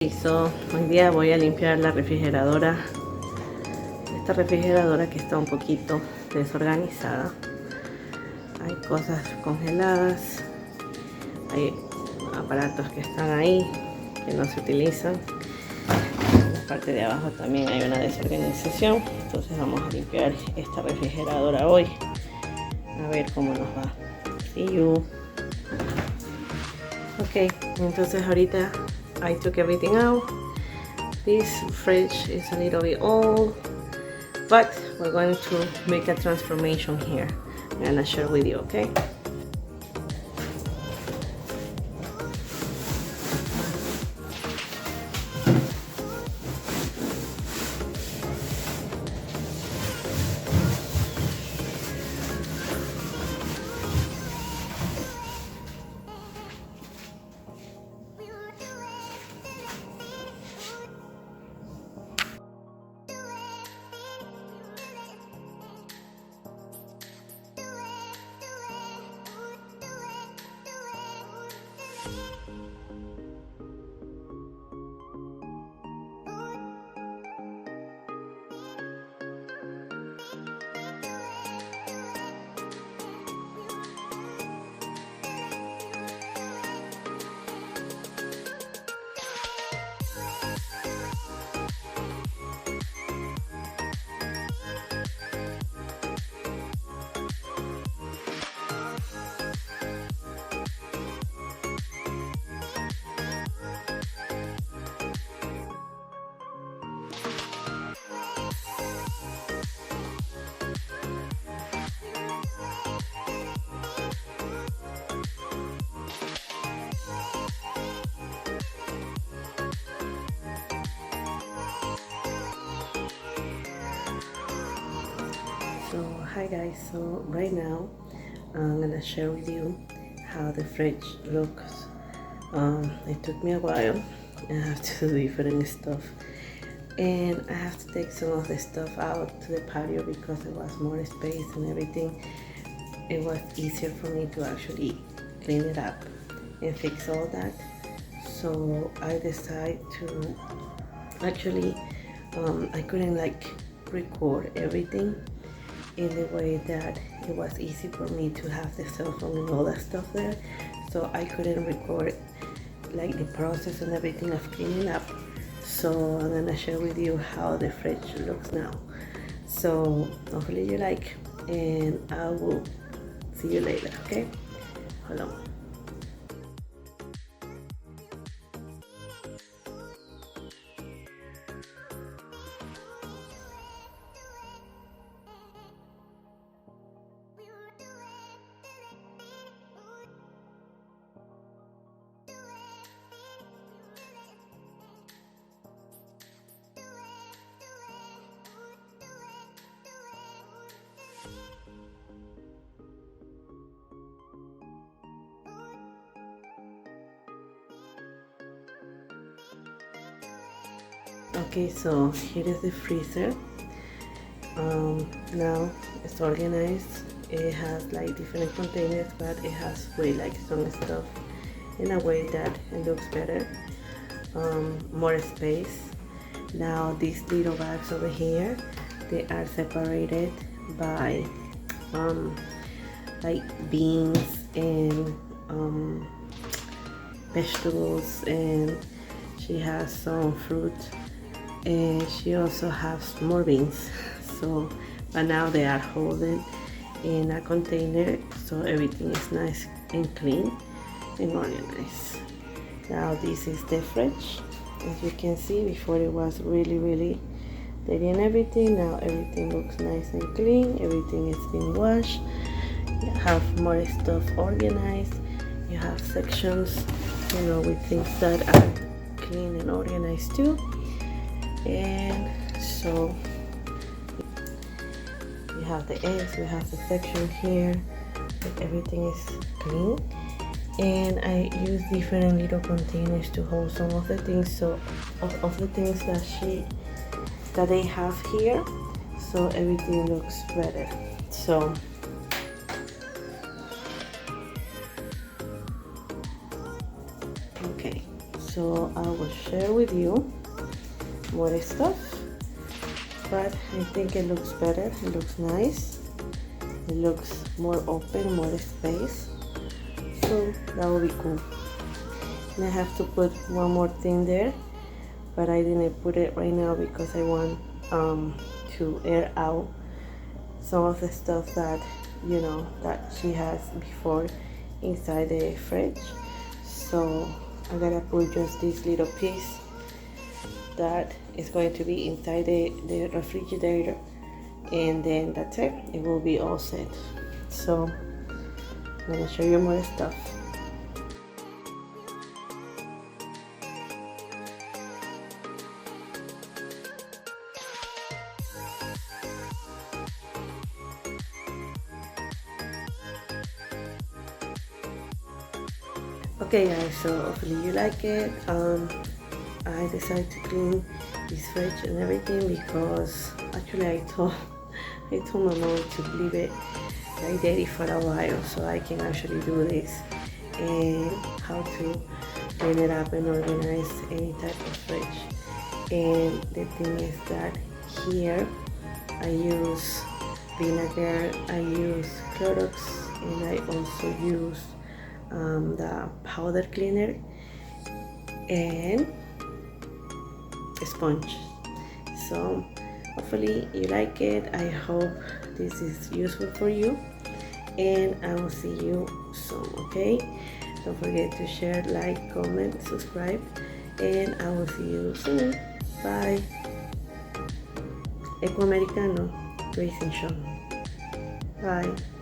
Hoy día voy a limpiar la refrigeradora. Esta refrigeradora que está un poquito desorganizada. Hay cosas congeladas, hay aparatos que están ahí que no se utilizan. En la parte de abajo también hay una desorganización. Entonces vamos a limpiar esta refrigeradora hoy. A ver cómo nos va. See you. Ok, entonces ahorita I took everything out. This fridge is a little bit old, but we're going to make a transformation here. I'm gonna share with you, okay? So hi guys, so right now I'm gonna share with you how the fridge looks. It took me a while. I have to do different stuff, and I have to take some of the stuff out to the patio because there was more space and everything. It was easier for me to actually clean it up and fix all that. So I decided to actually I couldn't like record everything in the way that it was easy for me to have the cell phone and all that stuff there, so I couldn't record like the process and everything of cleaning up. So I'm gonna share with you how the fridge looks now. So hopefully you like, and I will see you later. Okay, hold on. Okay, so here is the freezer. Now it's organized. It has like different containers, but it has way like some stuff in a way that it looks better. More space. Now these little bags over here, they are separated by like beans and vegetables, and she has some fruit, and she also has more beans. So but now they are holding in a container, so everything is nice and clean and organized. Now this is the fridge. As you can see, before it was really dirty and everything. Now everything looks nice and clean. Everything is being washed. You have more stuff organized. You have sections, you know, with things that are clean and organized too. And so we have the eggs, we have the section here, everything is clean. And I use different little containers to hold some of the things, so of the things that they have here, so everything looks better. So okay, so so I will share with you more stuff, but I think it looks better. It looks nice. It looks more open, more space, so that will be cool. And I have to put one more thing there, but I didn't put it right now because I want to air out some of the stuff that that she has before inside the fridge. So I'm gonna put just this little piece that is going to be inside the refrigerator, and then that's it. It will be all set. So I'm gonna show you more stuff. Okay guys, so hopefully you like it. I decided to clean this fridge and everything because actually I told my mom to leave it like dirty for a while so I can actually do this and how to clean it up and organize any type of fridge. And the thing is that here I use vinegar, I use Clorox, and I also use the powder cleaner and a sponge. So hopefully you like it. I hope this is useful for you, and I will see you soon. Okay, don't forget to share, like, comment, subscribe, and I will see you soon. Bye. Eco Americano, Grace Inshot. Bye.